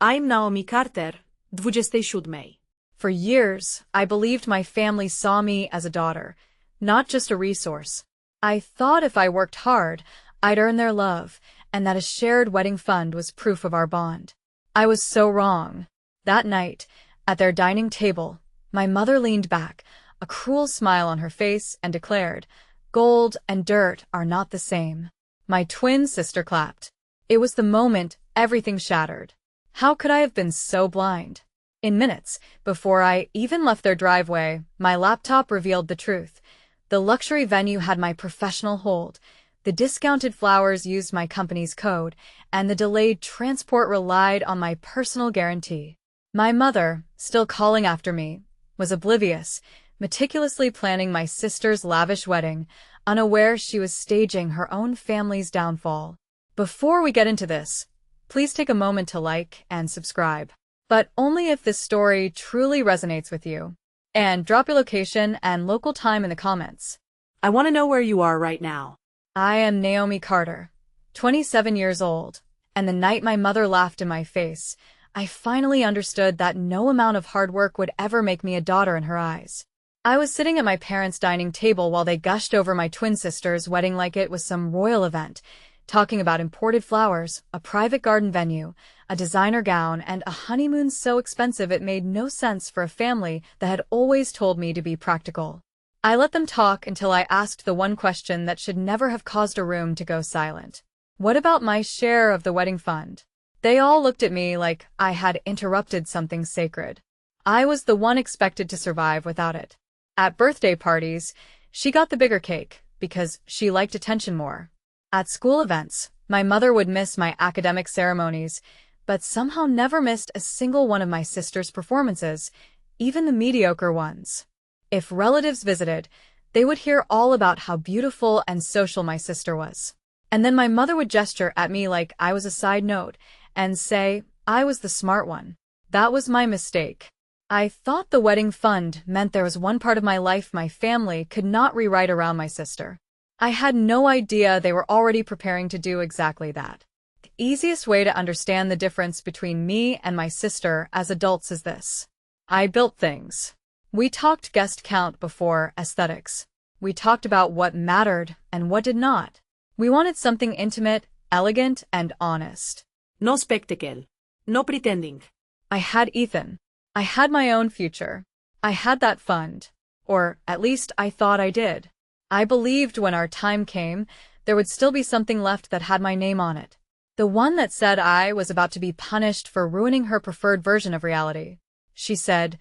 I'm Naomi Carter, 27. For years, I believed my family saw me as a daughter, not just a resource. I thought if I worked hard, I'd earn their love, and that a shared wedding fund was proof of our bond. I was so wrong. That night, at their dining table, my mother leaned back, a cruel smile on her face, and declared, "Gold and dirt are not the same." My twin sister clapped. It was the moment everything shattered. How could I have been so blind? In minutes, before I even left their driveway, my laptop revealed the truth. The luxury venue had my professional hold, the discounted flowers used my company's code, and the delayed transport relied on my personal guarantee. My mother, still calling after me, was oblivious, meticulously planning my sister's lavish wedding, unaware she was staging her own family's downfall. Before we get into this, please take a moment to like and subscribe. But only if this story truly resonates with you. And drop your location and local time in the comments. I want to know where you are right now. I am Naomi Carter, 27 years old, and the night my mother laughed in my face, I finally understood that no amount of hard work would ever make me a daughter in her eyes. I was sitting at my parents' dining table while they gushed over my twin sister's wedding like it was some royal event, talking about imported flowers, a private garden venue, a designer gown, and a honeymoon so expensive it made no sense for a family that had always told me to be practical. I let them talk until I asked the one question that should never have caused a room to go silent. What about my share of the wedding fund? They all looked at me like I had interrupted something sacred. I was the one expected to survive without it. At birthday parties, she got the bigger cake because she liked attention more. At school events, my mother would miss my academic ceremonies, but somehow never missed a single one of my sister's performances, even the mediocre ones. If relatives visited, they would hear all about how beautiful and social my sister was. And then my mother would gesture at me like I was a side note and say I was the smart one. That was my mistake. I thought the wedding fund meant there was one part of my life my family could not rewrite around my sister. I had no idea they were already preparing to do exactly that. The easiest way to understand the difference between me and my sister as adults is this. I built things. We talked guest count before aesthetics. We talked about what mattered and what did not. We wanted something intimate, elegant, and honest. No spectacle. No pretending. I had Ethan. I had my own future. I had that fund. Or at least I thought I did. I believed when our time came, there would still be something left that had my name on it. The one that said I was about to be punished for ruining her preferred version of reality. She said,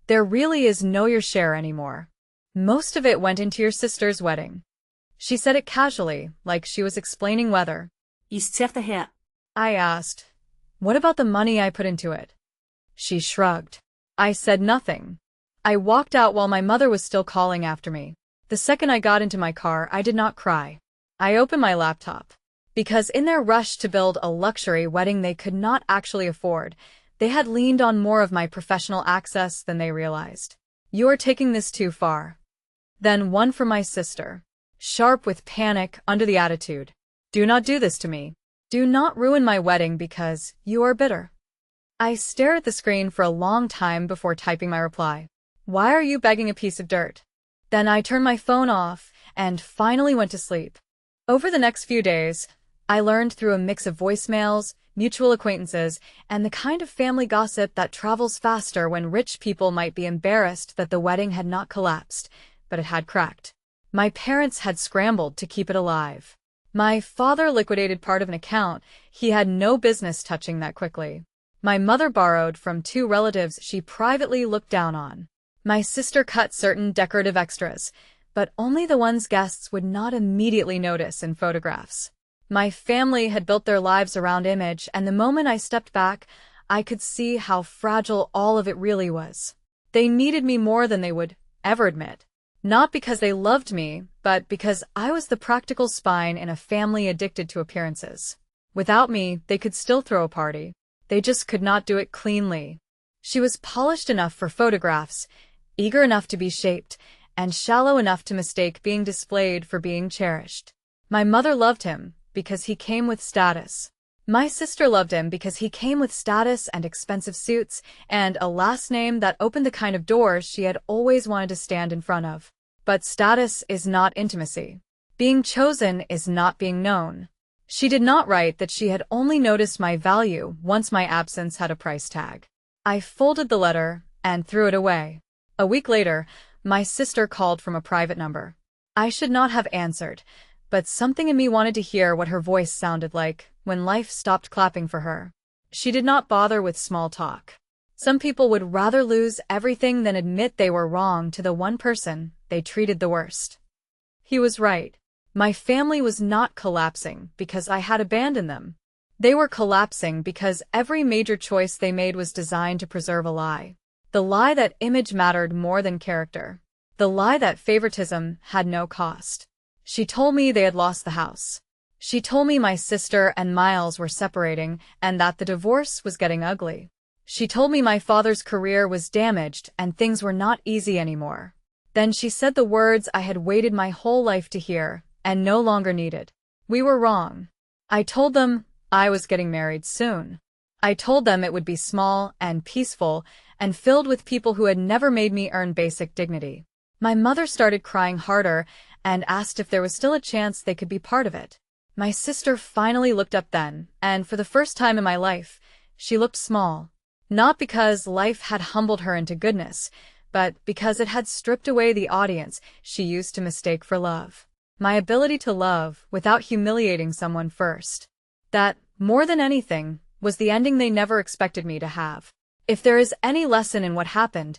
"There really is no your share anymore. Most of it went into your sister's wedding." She said it casually, like she was explaining weather. I asked, "What about the money I put into it?" She shrugged. I said nothing. I walked out while my mother was still calling after me. The second I got into my car, I did not cry. I opened my laptop. Because in their rush to build a luxury wedding they could not actually afford, they had leaned on more of my professional access than they realized. "You're taking this too far." Then one from my sister, sharp with panic under the attitude. "Do not do this to me. Do not ruin my wedding because you are bitter." I stared at the screen for a long time before typing my reply. "Why are you begging a piece of dirt?" Then I turned my phone off and finally went to sleep. Over the next few days, I learned through a mix of voicemails, mutual acquaintances, and the kind of family gossip that travels faster when rich people might be embarrassed that the wedding had not collapsed, but it had cracked. My parents had scrambled to keep it alive. My father liquidated part of an account he had no business touching that quickly. My mother borrowed from two relatives she privately looked down on. My sister cut certain decorative extras, but only the ones guests would not immediately notice in photographs. My family had built their lives around image, and the moment I stepped back, I could see how fragile all of it really was. They needed me more than they would ever admit. Not because they loved me, but because I was the practical spine in a family addicted to appearances. Without me, they could still throw a party. They just could not do it cleanly. She was polished enough for photographs, eager enough to be shaped, and shallow enough to mistake being displayed for being cherished. My mother loved him because he came with status. My sister loved him because he came with status and expensive suits, and a last name that opened the kind of doors she had always wanted to stand in front of. But status is not intimacy. Being chosen is not being known. She did not write that she had only noticed my value once my absence had a price tag. I folded the letter and threw it away. A week later, my sister called from a private number. I should not have answered, but something in me wanted to hear what her voice sounded like when life stopped clapping for her. She did not bother with small talk. Some people would rather lose everything than admit they were wrong to the one person they treated the worst. He was right. My family was not collapsing because I had abandoned them. They were collapsing because every major choice they made was designed to preserve a lie. The lie that image mattered more than character. The lie that favoritism had no cost. She told me they had lost the house. She told me my sister and Miles were separating and that the divorce was getting ugly. She told me my father's career was damaged and things were not easy anymore. Then she said the words I had waited my whole life to hear and no longer needed. We were wrong. I told them I was getting married soon. I told them it would be small and peaceful and filled with people who had never made me earn basic dignity. My mother started crying harder and asked if there was still a chance they could be part of it. My sister finally looked up then, and for the first time in my life, she looked small. Not because life had humbled her into goodness, but because it had stripped away the audience she used to mistake for love. My ability to love without humiliating someone first. That, more than anything, was the ending they never expected me to have. If there is any lesson in what happened,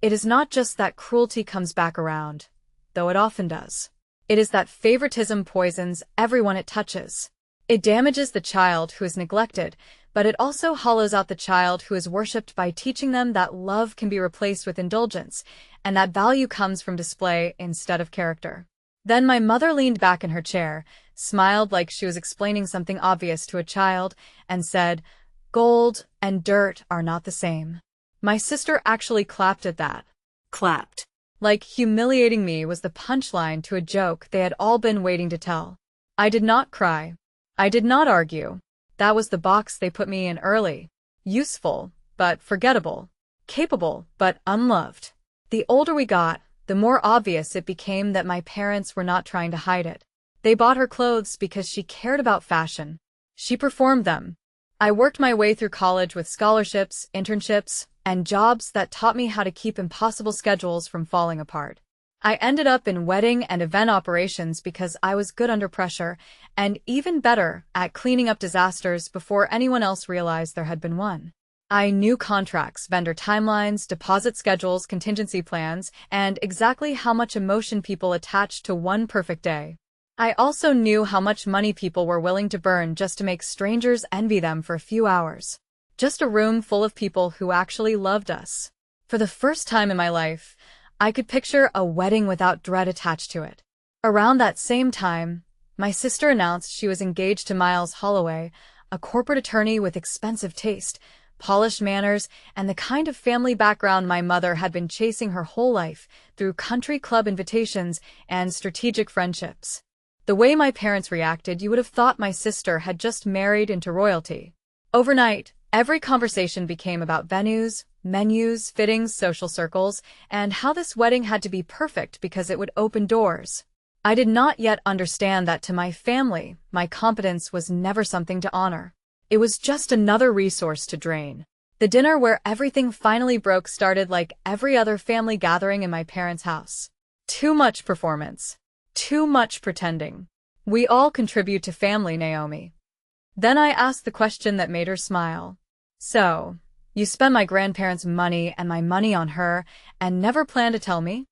it is not just that cruelty comes back around, though it often does. It is that favoritism poisons everyone it touches. It damages the child who is neglected, but it also hollows out the child who is worshipped by teaching them that love can be replaced with indulgence, and that value comes from display instead of character. Then my mother leaned back in her chair, smiled like she was explaining something obvious to a child, and said, "Gold and dirt are not the same." My sister actually clapped at that. Clapped. Like humiliating me was the punchline to a joke they had all been waiting to tell. I did not cry. I did not argue. That was the box they put me in early. Useful, but forgettable. Capable, but unloved. The older we got, the more obvious it became that my parents were not trying to hide it. They bought her clothes because she cared about fashion. She performed them. I worked my way through college with scholarships, internships, and jobs that taught me how to keep impossible schedules from falling apart. I ended up in wedding and event operations because I was good under pressure, and even better at cleaning up disasters before anyone else realized there had been one. I knew contracts, vendor timelines, deposit schedules, contingency plans, and exactly how much emotion people attached to one perfect day. I also knew how much money people were willing to burn just to make strangers envy them for a few hours. Just a room full of people who actually loved us. For the first time in my life, I could picture a wedding without dread attached to it. Around that same time, my sister announced she was engaged to Miles Holloway, a corporate attorney with expensive taste, polished manners, and the kind of family background my mother had been chasing her whole life through country club invitations and strategic friendships. The way my parents reacted, you would have thought my sister had just married into royalty. Overnight, every conversation became about venues, menus, fittings, social circles, and how this wedding had to be perfect because it would open doors. I did not yet understand that to my family, my competence was never something to honor. It was just another resource to drain. The dinner where everything finally broke started like every other family gathering in my parents' house. Too much performance. Too much pretending. We all contribute to family, Naomi. Then I asked the question that made her smile. So, you spend my grandparents' money and my money on her, and never plan to tell me?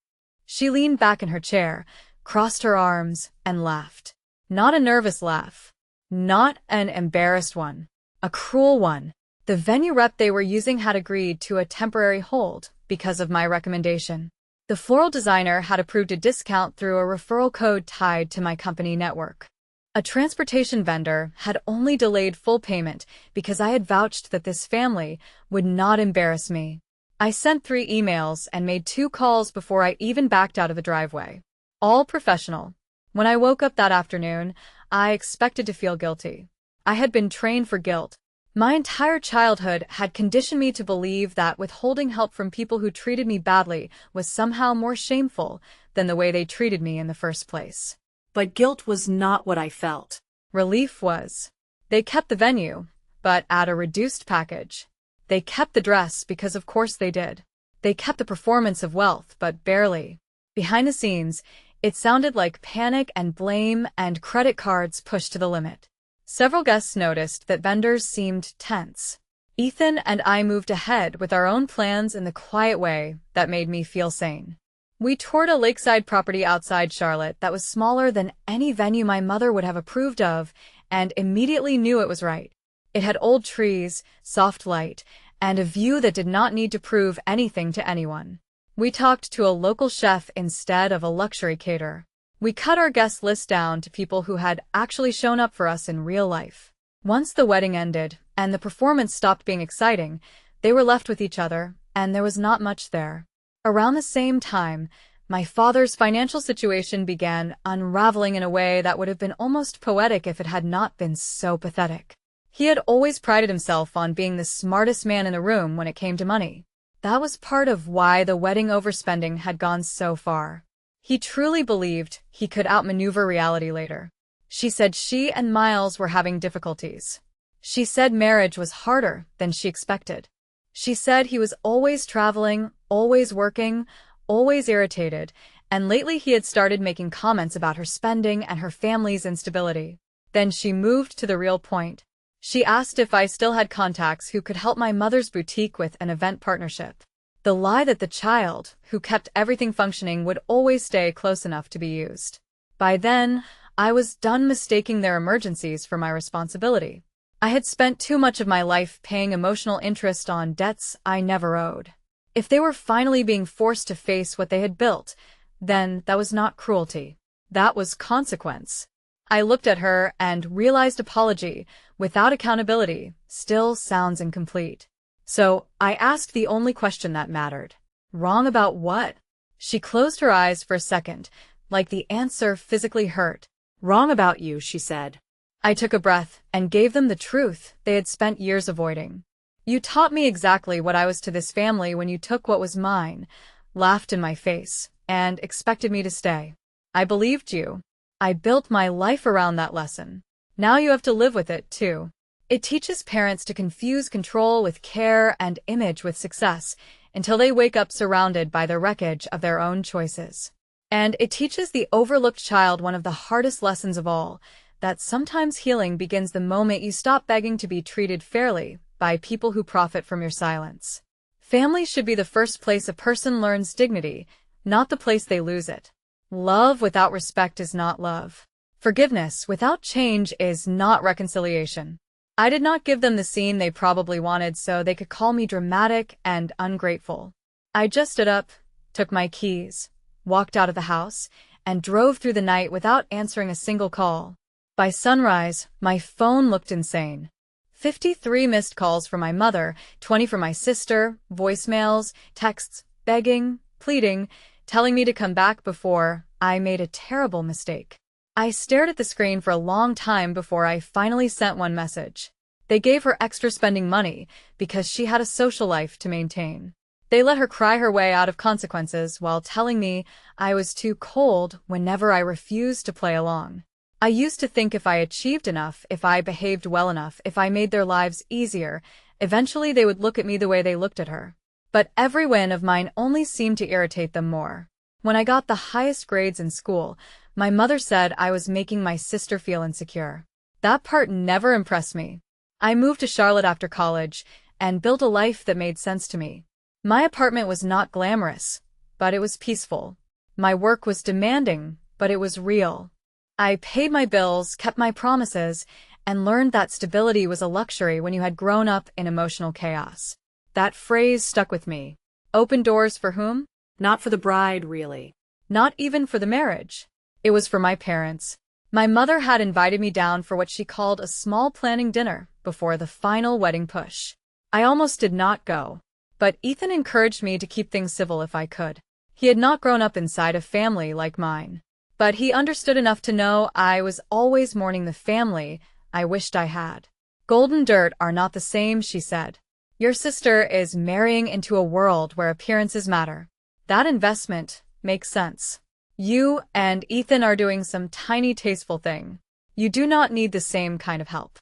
She leaned back in her chair, crossed her arms, and laughed. Not a nervous laugh. Not an embarrassed one. A cruel one. The venue rep they were using had agreed to a temporary hold because of my recommendation. The floral designer had approved a discount through a referral code tied to my company network. A transportation vendor had only delayed full payment because I had vouched that this family would not embarrass me. I sent 3 emails and made 2 calls before I even backed out of the driveway. All professional. When I woke up that afternoon, I expected to feel guilty. I had been trained for guilt. My entire childhood had conditioned me to believe that withholding help from people who treated me badly was somehow more shameful than the way they treated me in the first place. But guilt was not what I felt. Relief was. They kept the venue, but at a reduced package. They kept the dress because of course they did. They kept the performance of wealth, but barely. Behind the scenes, it sounded like panic and blame and credit cards pushed to the limit. Several guests noticed that vendors seemed tense. Ethan and I moved ahead with our own plans in the quiet way that made me feel sane. We toured a lakeside property outside Charlotte that was smaller than any venue my mother would have approved of, and immediately knew it was right. It had old trees, soft light, and a view that did not need to prove anything to anyone. We talked to a local chef instead of a luxury caterer. We cut our guest list down to people who had actually shown up for us in real life. Once the wedding ended, and the performance stopped being exciting, they were left with each other, and there was not much there. Around the same time, my father's financial situation began unraveling in a way that would have been almost poetic if it had not been so pathetic. He had always prided himself on being the smartest man in the room when it came to money. That was part of why the wedding overspending had gone so far. He truly believed he could outmaneuver reality later. She said she and Miles were having difficulties. She said marriage was harder than she expected. She said he was always traveling, always working, always irritated, and lately he had started making comments about her spending and her family's instability. Then she moved to the real point. She asked if I still had contacts who could help my mother's boutique with an event partnership. The lie that the child, who kept everything functioning, would always stay close enough to be used. By then, I was done mistaking their emergencies for my responsibility. I had spent too much of my life paying emotional interest on debts I never owed. If they were finally being forced to face what they had built, then that was not cruelty. That was consequence. I looked at her and realized apology, without accountability, still sounds incomplete. So, I asked the only question that mattered. Wrong about what? She closed her eyes for a second, like the answer physically hurt. Wrong about you, she said. I took a breath and gave them the truth they had spent years avoiding. You taught me exactly what I was to this family when you took what was mine, laughed in my face, and expected me to stay. I believed you. I built my life around that lesson. Now you have to live with it, too. It teaches parents to confuse control with care and image with success until they wake up surrounded by the wreckage of their own choices. And it teaches the overlooked child one of the hardest lessons of all, that sometimes healing begins the moment you stop begging to be treated fairly by people who profit from your silence. Family should be the first place a person learns dignity, not the place they lose it. Love without respect is not love. Forgiveness without change is not reconciliation. I did not give them the scene they probably wanted so they could call me dramatic and ungrateful. I just stood up, took my keys, walked out of the house, and drove through the night without answering a single call. By sunrise, my phone looked insane. 53 missed calls from my mother, 20 from my sister, voicemails, texts, begging, pleading, telling me to come back before I made a terrible mistake. I stared at the screen for a long time before I finally sent one message. They gave her extra spending money because she had a social life to maintain. They let her cry her way out of consequences while telling me I was too cold whenever I refused to play along. I used to think if I achieved enough, if I behaved well enough, if I made their lives easier, eventually they would look at me the way they looked at her. But every win of mine only seemed to irritate them more. When I got the highest grades in school, my mother said I was making my sister feel insecure. That part never impressed me. I moved to Charlotte after college and built a life that made sense to me. My apartment was not glamorous, but it was peaceful. My work was demanding, but it was real. I paid my bills, kept my promises, and learned that stability was a luxury when you had grown up in emotional chaos. That phrase stuck with me. Open doors for whom? Not for the bride, really. Not even for the marriage. It was for my parents. My mother had invited me down for what she called a small planning dinner before the final wedding push. I almost did not go. But Ethan encouraged me to keep things civil if I could. He had not grown up inside a family like mine. But he understood enough to know I was always mourning the family I wished I had. Gold and dirt are not the same, she said. Your sister is marrying into a world where appearances matter. That investment makes sense. You and Ethan are doing some tiny tasteful thing. You do not need the same kind of help.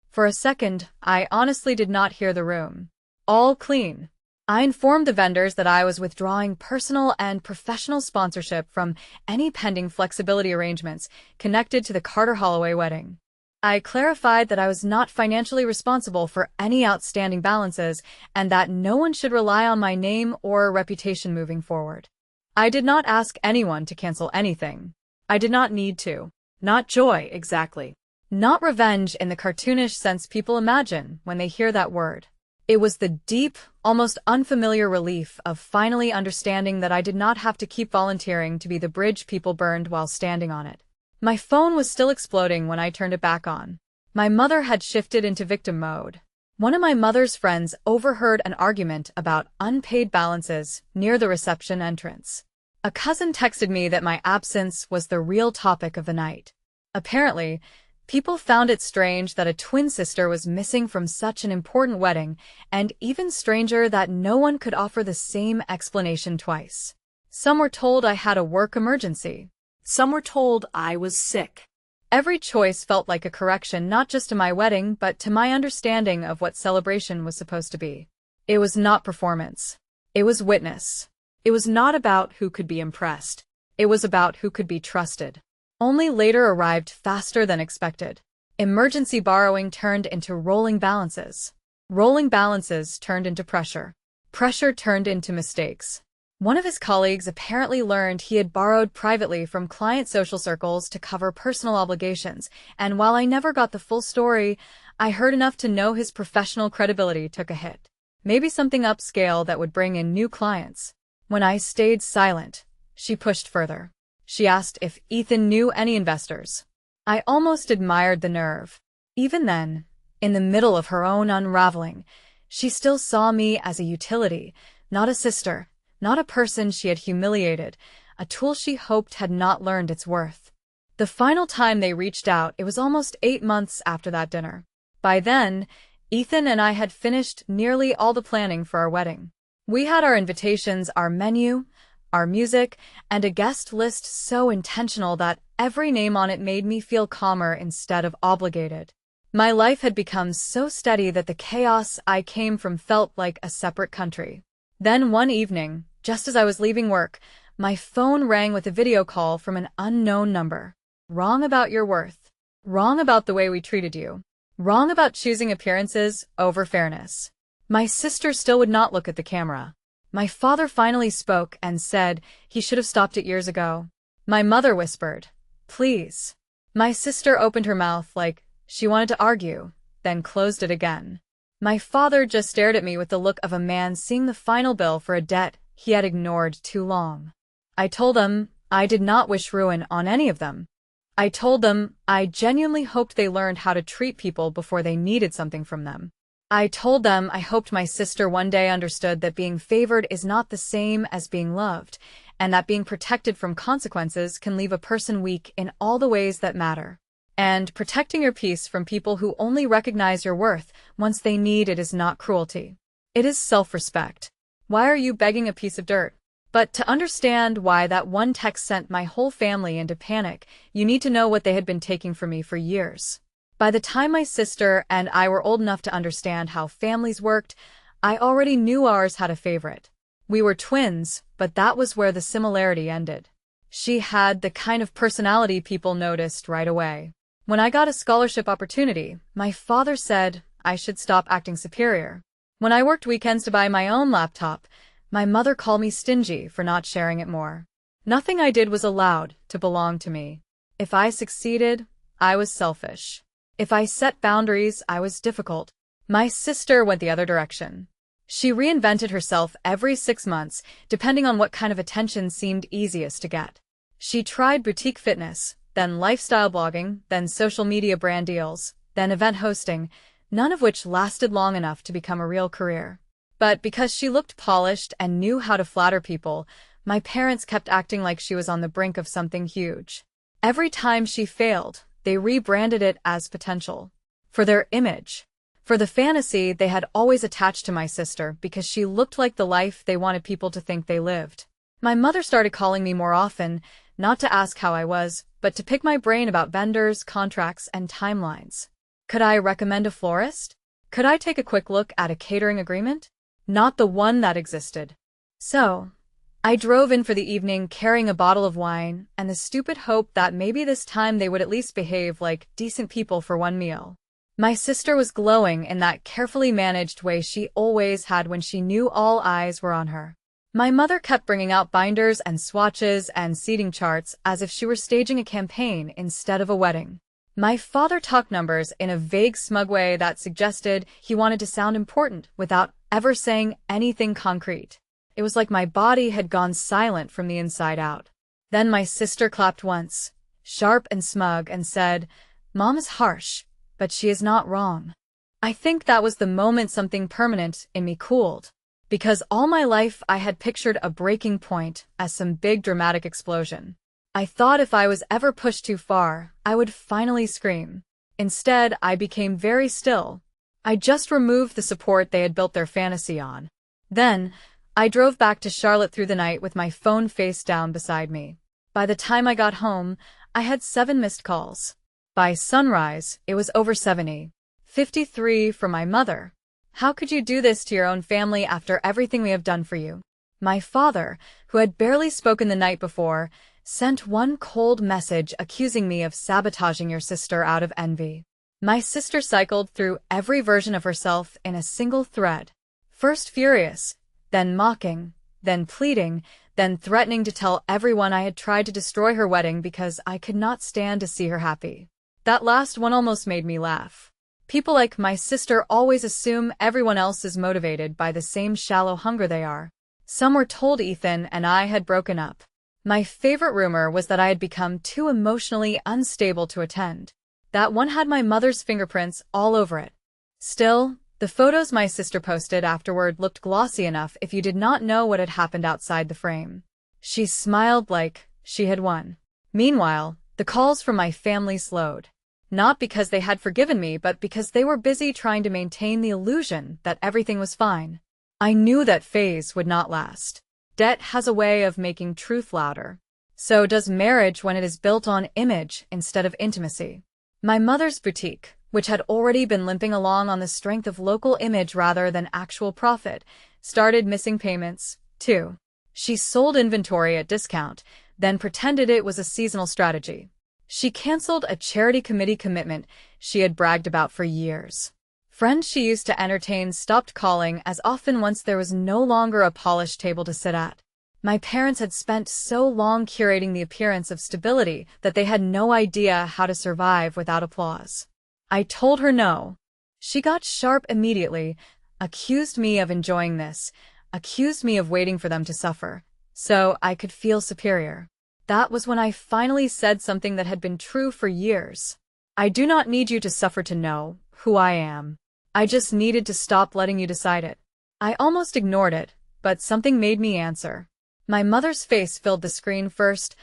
For a second, I honestly did not hear the room. All clean. I informed the vendors that I was withdrawing personal and professional sponsorship from any pending flexibility arrangements connected to the Carter Holloway wedding. I clarified that I was not financially responsible for any outstanding balances and that no one should rely on my name or reputation moving forward. I did not ask anyone to cancel anything. I did not need to. Not joy, exactly. Not revenge in the cartoonish sense people imagine when they hear that word. It was the deep, almost unfamiliar relief of finally understanding that I did not have to keep volunteering to be the bridge people burned while standing on it. My phone was still exploding when I turned it back on. My mother had shifted into victim mode. One of my mother's friends overheard an argument about unpaid balances near the reception entrance. A cousin texted me that my absence was the real topic of the night. Apparently, people found it strange that a twin sister was missing from such an important wedding, and even stranger that no one could offer the same explanation twice. Some were told I had a work emergency. Some were told I was sick. Every choice felt like a correction not just to my wedding but to my understanding of what celebration was supposed to be. It was not performance. It was witness. It was not about who could be impressed. It was about who could be trusted. Only later arrived faster than expected. Emergency borrowing turned into rolling balances. Rolling balances turned into pressure. Pressure turned into mistakes. One of his colleagues apparently learned he had borrowed privately from client social circles to cover personal obligations, and while I never got the full story, I heard enough to know his professional credibility took a hit. Maybe something upscale that would bring in new clients. When I stayed silent, she pushed further. She asked if Ethan knew any investors. I almost admired the nerve. Even then, in the middle of her own unraveling, she still saw me as a utility, not a sister, not a person she had humiliated, a tool she hoped had not learned its worth. The final time they reached out, it was almost 8 months after that dinner. By then, Ethan and I had finished nearly all the planning for our wedding. We had our invitations, our menu, our music, and a guest list so intentional that every name on it made me feel calmer instead of obligated. My life had become so steady that the chaos I came from felt like a separate country. Then one evening, just as I was leaving work, my phone rang with a video call from an unknown number. Wrong about your worth. Wrong about the way we treated you. Wrong about choosing appearances over fairness. My sister still would not look at the camera. My father finally spoke and said he should have stopped it years ago. My mother whispered, "Please." My sister opened her mouth like she wanted to argue, then closed it again. My father just stared at me with the look of a man seeing the final bill for a debt he had ignored too long. I told him I did not wish ruin on any of them. I told them I genuinely hoped they learned how to treat people before they needed something from them. I told them I hoped my sister one day understood that being favored is not the same as being loved, and that being protected from consequences can leave a person weak in all the ways that matter. And protecting your peace from people who only recognize your worth once they need it is not cruelty. It is self-respect. Why are you begging a piece of dirt? But to understand why that one text sent my whole family into panic, you need to know what they had been taking from me for years. By the time my sister and I were old enough to understand how families worked, I already knew ours had a favorite. We were twins, but that was where the similarity ended. She had the kind of personality people noticed right away. When I got a scholarship opportunity, my father said I should stop acting superior. When I worked weekends to buy my own laptop, my mother called me stingy for not sharing it more. Nothing I did was allowed to belong to me. If I succeeded, I was selfish. If I set boundaries, I was difficult. My sister went the other direction. She reinvented herself every 6 months, depending on what kind of attention seemed easiest to get. She tried boutique fitness, then lifestyle blogging, then social media brand deals, then event hosting, none of which lasted long enough to become a real career. But because she looked polished and knew how to flatter people, my parents kept acting like she was on the brink of something huge. Every time she failed, they rebranded it as potential. For their image. For the fantasy they had always attached to my sister because she looked like the life they wanted people to think they lived. My mother started calling me more often, not to ask how I was, but to pick my brain about vendors, contracts, and timelines. Could I recommend a florist? Could I take a quick look at a catering agreement? Not the one that existed. So, I drove in for the evening carrying a bottle of wine and the stupid hope that maybe this time they would at least behave like decent people for one meal. My sister was glowing in that carefully managed way she always had when she knew all eyes were on her. My mother kept bringing out binders and swatches and seating charts as if she were staging a campaign instead of a wedding. My father talked numbers in a vague, smug way that suggested he wanted to sound important without ever saying anything concrete. It was like my body had gone silent from the inside out. Then my sister clapped once, sharp and smug, and said, "Mom is harsh, but she is not wrong." I think that was the moment something permanent in me cooled. Because all my life I had pictured a breaking point as some big dramatic explosion. I thought if I was ever pushed too far, I would finally scream. Instead, I became very still. I just removed the support they had built their fantasy on. Then, I drove back to Charlotte through the night with my phone face down beside me. By the time I got home, I had 7 missed calls. By sunrise, it was over 70. 53 from my mother. "How could you do this to your own family after everything we have done for you?" My father, who had barely spoken the night before, sent one cold message accusing me of sabotaging your sister out of envy. My sister cycled through every version of herself in a single thread. First furious, then mocking, then pleading, then threatening to tell everyone I had tried to destroy her wedding because I could not stand to see her happy. That last one almost made me laugh. People like my sister always assume everyone else is motivated by the same shallow hunger they are. Some were told Ethan and I had broken up. My favorite rumor was that I had become too emotionally unstable to attend. That one had my mother's fingerprints all over it. Still, the photos my sister posted afterward looked glossy enough if you did not know what had happened outside the frame. She smiled like she had won. Meanwhile, the calls from my family slowed. Not because they had forgiven me, but because they were busy trying to maintain the illusion that everything was fine. I knew that phase would not last. Debt has a way of making truth louder. So does marriage when it is built on image instead of intimacy. My mother's boutique, which had already been limping along on the strength of local image rather than actual profit, started missing payments, too. She sold inventory at discount, then pretended it was a seasonal strategy. She canceled a charity committee commitment she had bragged about for years. Friends she used to entertain stopped calling as often once there was no longer a polished table to sit at. My parents had spent so long curating the appearance of stability that they had no idea how to survive without applause. I told her no. She got sharp immediately, accused me of enjoying this, accused me of waiting for them to suffer, so I could feel superior. That was when I finally said something that had been true for years. "I do not need you to suffer to know who I am. I just needed to stop letting you decide it." I almost ignored it, but something made me answer. My mother's face filled the screen first,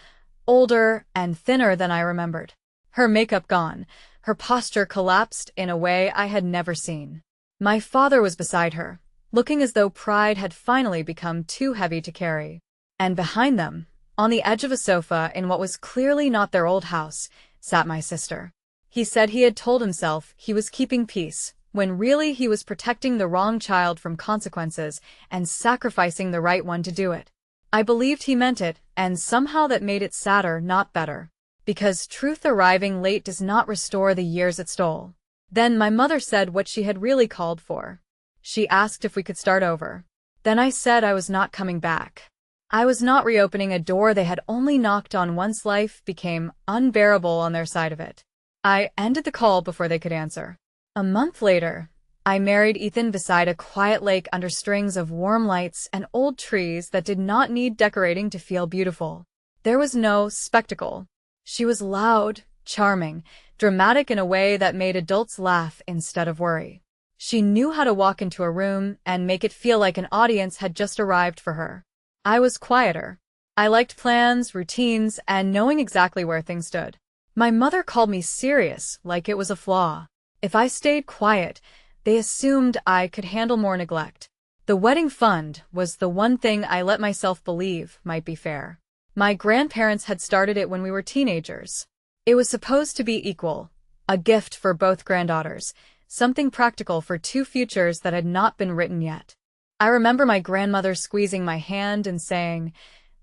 older and thinner than I remembered. Her makeup gone, her posture collapsed in a way I had never seen. My father was beside her, looking as though pride had finally become too heavy to carry. And behind them, on the edge of a sofa in what was clearly not their old house, sat my sister. He said he had told himself he was keeping peace, when really he was protecting the wrong child from consequences and sacrificing the right one to do it. I believed he meant it, and somehow that made it sadder, not better. Because truth arriving late does not restore the years it stole. Then my mother said what she had really called for. She asked if we could start over. Then I said I was not coming back. I was not reopening a door they had only knocked on once life became unbearable on their side of it. I ended the call before they could answer. A month later, I married Ethan beside a quiet lake under strings of warm lights and old trees that did not need decorating to feel beautiful. There was no spectacle. She was loud, charming, dramatic in a way that made adults laugh instead of worry. She knew how to walk into a room and make it feel like an audience had just arrived for her. I was quieter. I liked plans, routines, and knowing exactly where things stood. My mother called me serious, like it was a flaw. If I stayed quiet, they assumed I could handle more neglect. The wedding fund was the one thing I let myself believe might be fair. My grandparents had started it when we were teenagers. It was supposed to be equal, a gift for both granddaughters, something practical for two futures that had not been written yet. I remember my grandmother squeezing my hand and saying,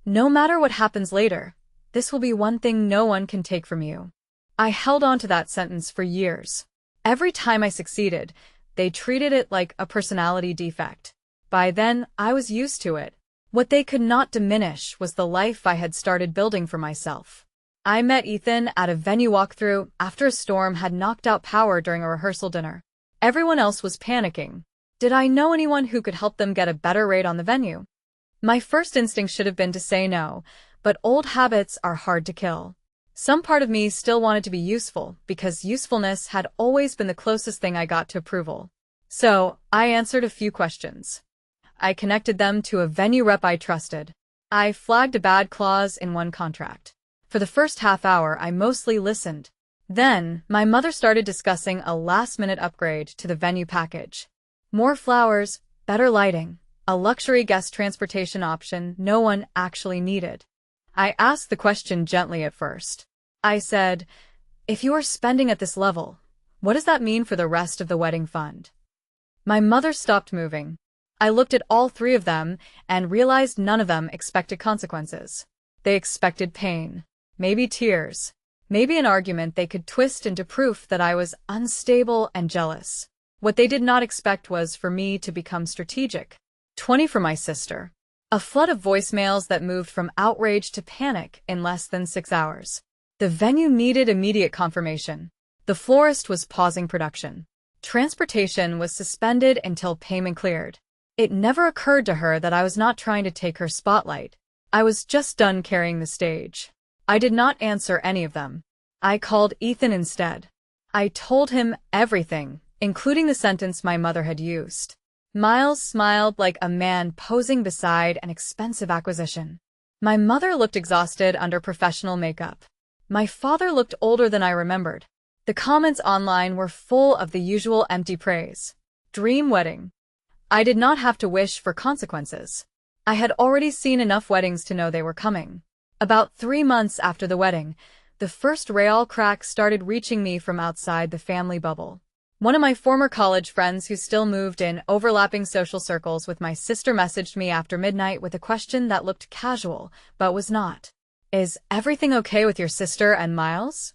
"No matter what happens later, this will be one thing no one can take from you." I held on to that sentence for years. Every time I succeeded, they treated it like a personality defect. By then, I was used to it. What they could not diminish was the life I had started building for myself. I met Ethan at a venue walkthrough after a storm had knocked out power during a rehearsal dinner. Everyone else was panicking. Did I know anyone who could help them get a better rate on the venue? My first instinct should have been to say no, but old habits are hard to kill. Some part of me still wanted to be useful, because usefulness had always been the closest thing I got to approval. So, I answered a few questions. I connected them to a venue rep I trusted. I flagged a bad clause in one contract. For the first half hour, I mostly listened. Then, my mother started discussing a last-minute upgrade to the venue package. More flowers, better lighting, a luxury guest transportation option no one actually needed. I asked the question gently at first. I said, "If you are spending at this level, what does that mean for the rest of the wedding fund?" My mother stopped moving. I looked at all three of them and realized none of them expected consequences. They expected pain, maybe tears, maybe an argument they could twist into proof that I was unstable and jealous. What they did not expect was for me to become strategic. 20 for my sister. A flood of voicemails that moved from outrage to panic in less than 6 hours. The venue needed immediate confirmation. The florist was pausing production. Transportation was suspended until payment cleared. It never occurred to her that I was not trying to take her spotlight. I was just done carrying the stage. I did not answer any of them. I called Ethan instead. I told him everything, including the sentence my mother had used. Miles smiled like a man posing beside an expensive acquisition. My mother looked exhausted under professional makeup. My father looked older than I remembered. The comments online were full of the usual empty praise. Dream wedding. I did not have to wish for consequences. I had already seen enough weddings to know they were coming. About 3 months after the wedding, the first rail cracks started reaching me from outside the family bubble. One of my former college friends who still moved in overlapping social circles with my sister messaged me after midnight with a question that looked casual, but was not. "Is everything okay with your sister and Miles?"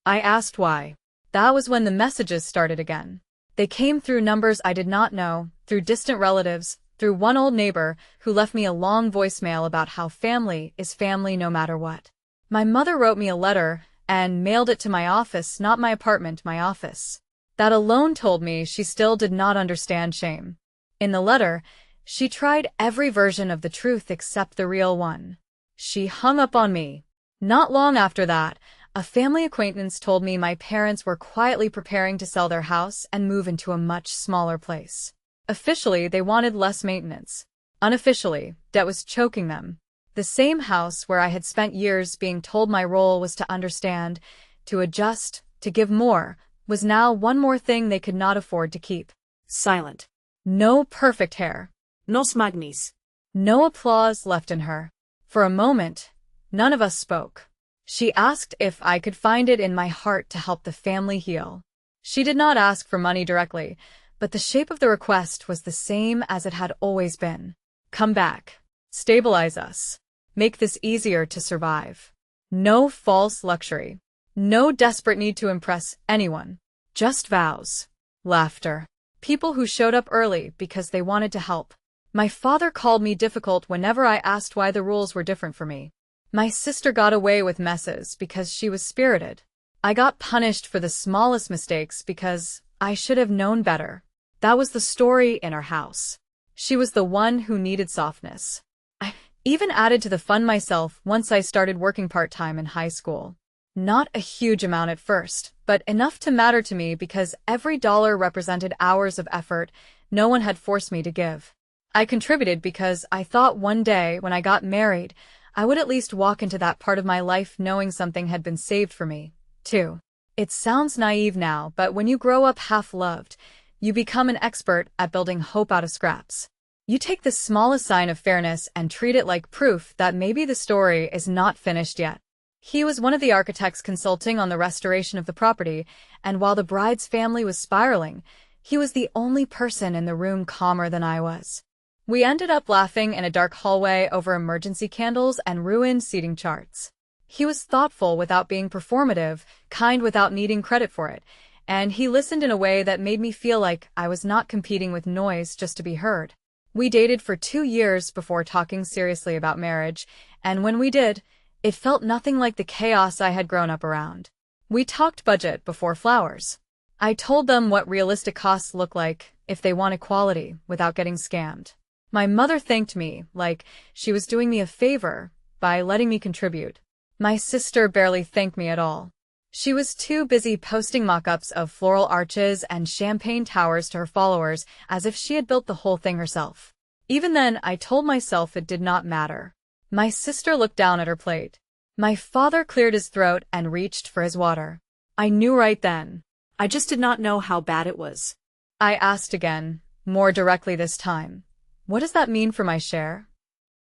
I asked why. That was when the messages started again. They came through numbers I did not know, through distant relatives, through one old neighbor who left me a long voicemail about how family is family no matter what. My mother wrote me a letter and mailed it to my office, not my apartment, my office. That alone told me she still did not understand shame. In the letter, she tried every version of the truth except the real one. She hung up on me. Not long after that, a family acquaintance told me my parents were quietly preparing to sell their house and move into a much smaller place. Officially, they wanted less maintenance. Unofficially, debt was choking them. The same house where I had spent years being told my role was to understand, to adjust, to give more, was now one more thing they could not afford to keep. Silent. No perfect hair. Nos magnis. No applause left in her. For a moment, none of us spoke. She asked if I could find it in my heart to help the family heal. She did not ask for money directly, but the shape of the request was the same as it had always been. Come back. Stabilize us. Make this easier to survive. No false luxury. No desperate need to impress anyone. Just vows. Laughter. People who showed up early because they wanted to help. My father called me difficult whenever I asked why the rules were different for me. My sister got away with messes because she was spirited. I got punished for the smallest mistakes because I should have known better. That was the story in our house. She was the one who needed softness. I even added to the fun myself once I started working part-time in high school. Not a huge amount at first, but enough to matter to me because every dollar represented hours of effort no one had forced me to give. I contributed because I thought one day when I got married, I would at least walk into that part of my life knowing something had been saved for me, too. It sounds naive now, but when you grow up half-loved, you become an expert at building hope out of scraps. You take the smallest sign of fairness and treat it like proof that maybe the story is not finished yet. He was one of the architects consulting on the restoration of the property, and while the bride's family was spiraling, he was the only person in the room calmer than I was. We ended up laughing in a dark hallway over emergency candles and ruined seating charts. He was thoughtful without being performative, kind without needing credit for it, and he listened in a way that made me feel like I was not competing with noise just to be heard. We dated for 2 years before talking seriously about marriage, and when we did, it felt nothing like the chaos I had grown up around. We talked budget before flowers. I told them what realistic costs look like if they want equality without getting scammed. My mother thanked me like she was doing me a favor by letting me contribute. My sister barely thanked me at all. She was too busy posting mock-ups of floral arches and champagne towers to her followers as if she had built the whole thing herself. Even then, I told myself it did not matter. My sister looked down at her plate. My father cleared his throat and reached for his water. I knew right then. I just did not know how bad it was. I asked again, more directly this time. What does that mean for my share?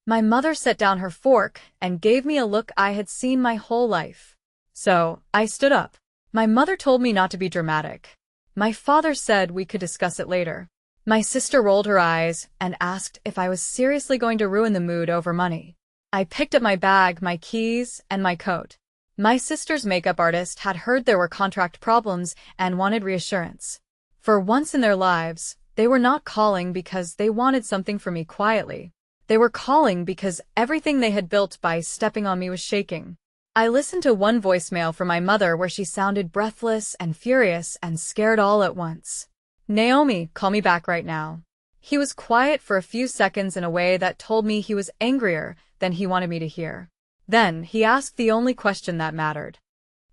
My mother set down her fork and gave me a look I had seen my whole life. So, I stood up. My mother told me not to be dramatic. My father said we could discuss it later. My sister rolled her eyes and asked if I was seriously going to ruin the mood over money. I picked up my bag, my keys, and my coat. My sister's makeup artist had heard there were contract problems and wanted reassurance. For once in their lives, they were not calling because they wanted something from me quietly. They were calling because everything they had built by stepping on me was shaking. I listened to one voicemail from my mother where she sounded breathless and furious and scared all at once. Naomi, call me back right now. He was quiet for a few seconds in a way that told me he was angrier than he wanted me to hear. Then he asked the only question that mattered.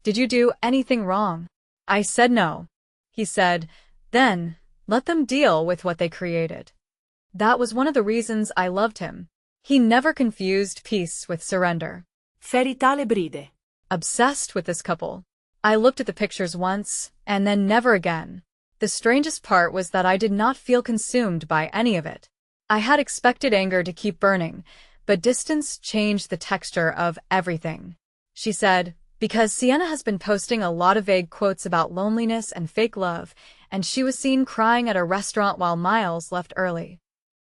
Did you do anything wrong? I said no. He said, then, let them deal with what they created. That was one of the reasons I loved him. He never confused peace with surrender. Feritale bride. Obsessed with this couple. I looked at the pictures once, and then never again. The strangest part was that I did not feel consumed by any of it. I had expected anger to keep burning, but distance changed the texture of everything. She said, because Sienna has been posting a lot of vague quotes about loneliness and fake love, and she was seen crying at a restaurant while Miles left early.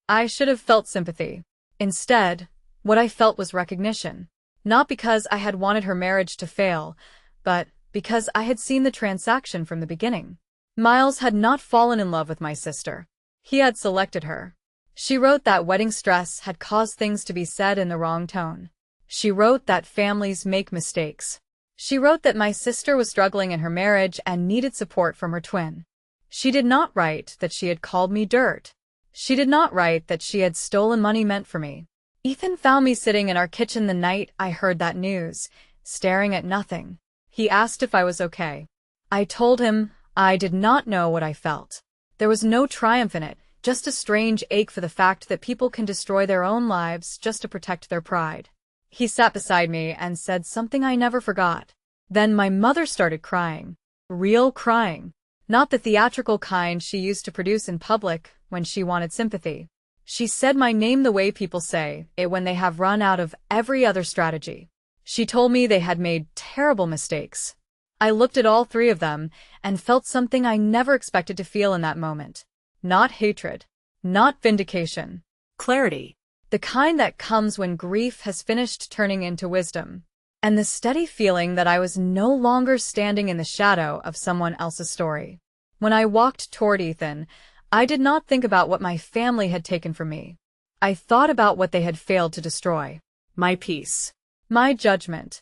I should have felt sympathy. Instead, what I felt was recognition. Not because I had wanted her marriage to fail, but because I had seen the transaction from the beginning. Miles had not fallen in love with my sister. He had selected her. She wrote that wedding stress had caused things to be said in the wrong tone. She wrote that families make mistakes. She wrote that my sister was struggling in her marriage and needed support from her twin. She did not write that she had called me dirt. She did not write that she had stolen money meant for me. Ethan found me sitting in our kitchen the night I heard that news, staring at nothing. He asked if I was okay. I told him I did not know what I felt. There was no triumph in it, just a strange ache for the fact that people can destroy their own lives just to protect their pride. He sat beside me and said something I never forgot. Then my mother started crying. Real crying. Not the theatrical kind she used to produce in public when she wanted sympathy. She said my name the way people say it when they have run out of every other strategy. She told me they had made terrible mistakes. I looked at all 3 of them and felt something I never expected to feel in that moment. Not hatred. Not vindication. Clarity. The kind that comes when grief has finished turning into wisdom. And the steady feeling that I was no longer standing in the shadow of someone else's story. When I walked toward Ethan, I did not think about what my family had taken from me. I thought about what they had failed to destroy. My peace. My judgment.